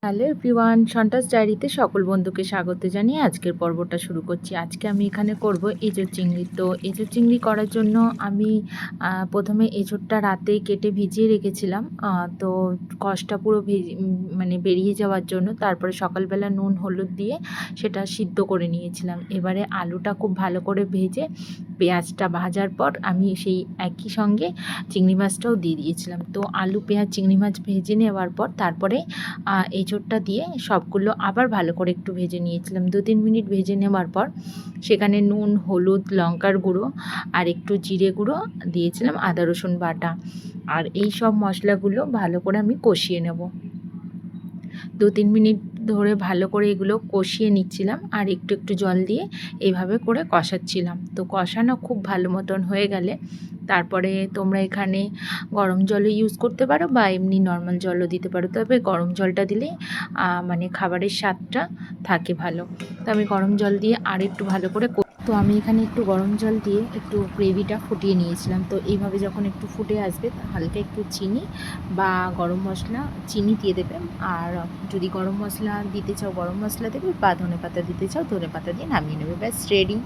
Hello everyone, সন্টাস ডায়েরিতে সকল বন্ধুকে স্বাগত জানিয়ে আজকের পর্বটা শুরু করছি। আজকে আমি এখানে করব এঁচোড় চিংড়ি। তো এঁচোড় চিংড়ি করার জন্য আমি প্রথমে এঁচোড়টা রাতে কেটে ভিজিয়ে রেখেছিলাম, তো কষটা পুরো মানে বেরিয়ে যাওয়ার জন্য। তারপরে সকালবেলা নুন হলুদ দিয়ে সেটা সিদ্ধ করে নিয়েছিলাম। এবারে আলুটা খুব ভালো করে ভেজে পেঁয়াজটা ভাজার পর আমি সেই একই সঙ্গে চিংড়ি মাছটাও দিয়ে দিয়েছিলাম। তো আলু পেঁয়াজ চিংড়ি মাছ ভেজে নেওয়ার পর তারপরে এঁচোড়টা দিয়ে সবগুলো আবার ভালো করে একটু ভেজে নিয়েছিলাম। 2-3 মিনিট ভেজে নেওয়ার পর সেখানে নুন হলুদ লঙ্কার গুঁড়ো আর একটু জিরে গুঁড়ো দিয়েছিলাম, আদা রসুন বাটা, আর এই সব মশলাগুলো ভালো করে আমি কষিয়ে নেব। 2-3 মিনিট ধরে ভালো করে এগুলো কষিয়ে নিচ্ছিলাম আর একটু একটু জল দিয়ে এইভাবে করে কষাচ্ছিলাম। তো কষানো খুব ভালো মতন হয়ে গেলে তারপরে তোমরা এখানে গরম জলও ইউজ করতে পারো বা এমনি নর্মাল জলও দিতে পারো, তবে গরম জলটা দিলে মানে খাবারের স্বাদটা থাকে ভালো। তো আমি গরম জল দিয়ে আর একটু ভালো করে তো আমি এখানে একটু গরম জল দিয়ে একটু গ্রেভিটা ফুটিয়ে নিয়েছিলাম। তো এইভাবে যখন একটু ফুটে আসবে হালকা একটু চিনি বা গরম মশলা, চিনি দিয়ে দেবে, আর যদি গরম মশলা দিতে চাও গরম মশলা দেবে বা ধনেপাতা দিতে চাও ধনেপাতা দিয়ে নামিয়ে নেবে। ব্যাস রেডি।